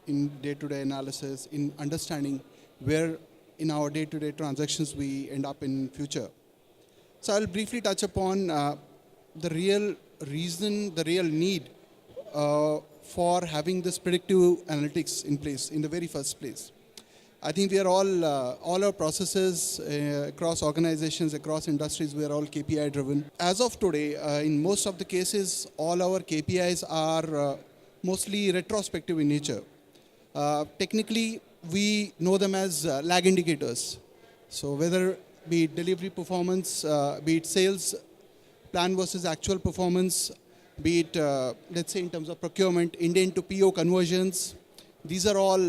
in day-to-day analysis, in understanding where in our day-to-day transactions we end up in future. So I'll briefly touch upon the real reason, the real need for having this predictive analytics in place in the very first place. I think we are all our processes across organizations, across industries, we are all KPI driven. As of today, in most of the cases, all our KPIs are mostly retrospective in nature. Technically, we know them as lag indicators. So whether be it delivery performance, be it sales plan versus actual performance, be it, let's say in terms of procurement, intent to PO conversions, these are all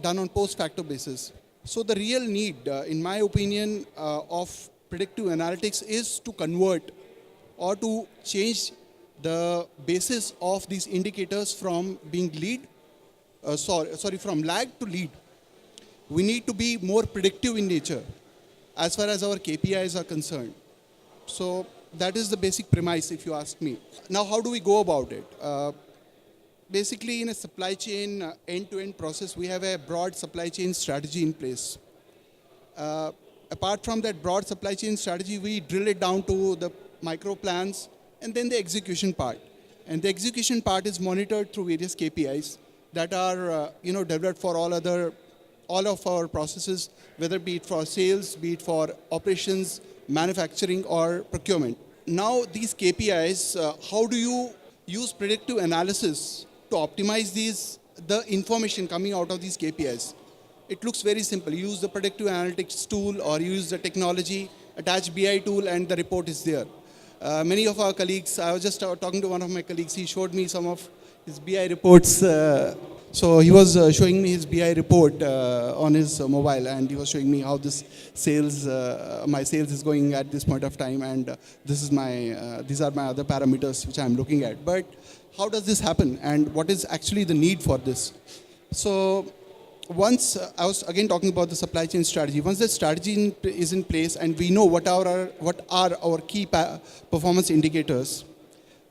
done on post-facto basis. So the real need, in my opinion, of predictive analytics is to convert or to change the basis of these indicators from being from lag to lead. We need to be more predictive in nature as far as our KPIs are concerned. So that is the basic premise, if you ask me. Now, how do we go about it? Basically, in a supply chain end-to-end process, we have a broad supply chain strategy in place. Apart from that broad supply chain strategy, we drill it down to the micro plans and then the execution part. And the execution part is monitored through various KPIs that are developed for all of our processes, whether be it for sales, be it for operations, manufacturing, or procurement. Now, these KPIs, how do you use predictive analysis to optimize the information coming out of these KPIs? It looks very simple. You use the predictive analytics tool or you use the technology, attach BI tool, and the report is there. Many of our colleagues, I was just talking to one of my colleagues, he showed me some of his BI reports. So he was showing me his BI report on his mobile, and he was showing me how this sales, my sales is going at this point of time, and these are my other parameters which I'm looking at. But how does this happen, and what is actually the need for this? So once I was again talking about the supply chain strategy. Once the strategy is in place, and we know what are our key performance indicators,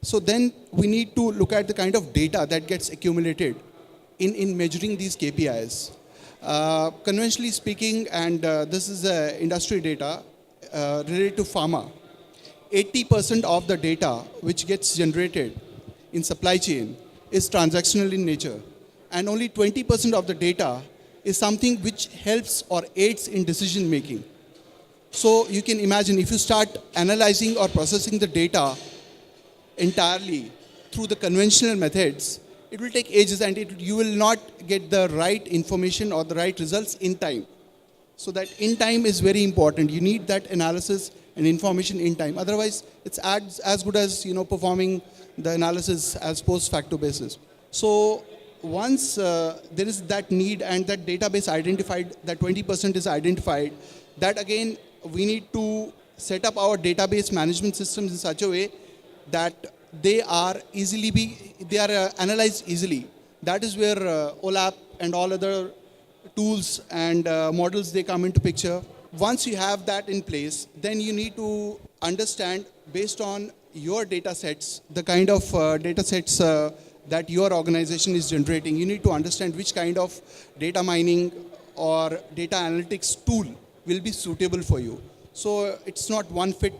so then we need to look at the kind of data that gets accumulated in measuring these KPIs. Conventionally speaking, and this is industry data related to pharma, 80% of the data which gets generated in supply chain is transactional in nature, and only 20% of the data is something which helps or aids in decision making. So you can imagine if you start analyzing or processing the data entirely through the conventional methods, it will take ages, and you will not get the right information or the right results in time. So that in time is very important. You need that analysis and information in time. Otherwise, it's as good as performing the analysis as post-facto basis. So once there is that need and that database identified, that 20% is identified, that again, we need to set up our database management systems in such a way that they are analyzed easily. That is where OLAP and all other tools and models, they come into picture. Once you have that in place, then you need to understand based on your data sets, the kind of data sets that your organization is generating. You need to understand which kind of data mining or data analytics tool will be suitable for you. So it's not one fit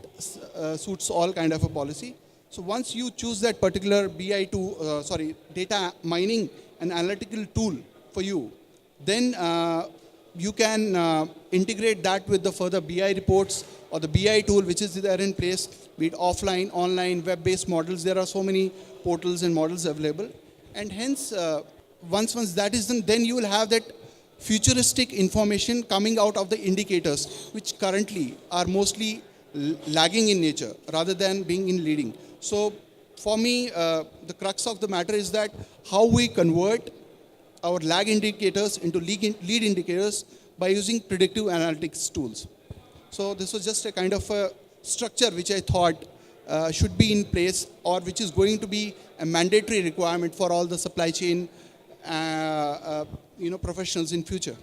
suits all kind of a policy. So once you choose that particular data mining and analytical tool for you, then you can integrate that with the further BI reports or the BI tool which is there in place, be it offline, online, web-based models. There are so many portals and models available. And hence, once that is done, then you will have that futuristic information coming out of the indicators, which currently are mostly lagging in nature rather than being in leading. So for me, the crux of the matter is that how we convert our lag indicators into lead indicators by using predictive analytics tools. So this was just a kind of a structure which I thought should be in place, or which is going to be a mandatory requirement for all the supply chain professionals in future.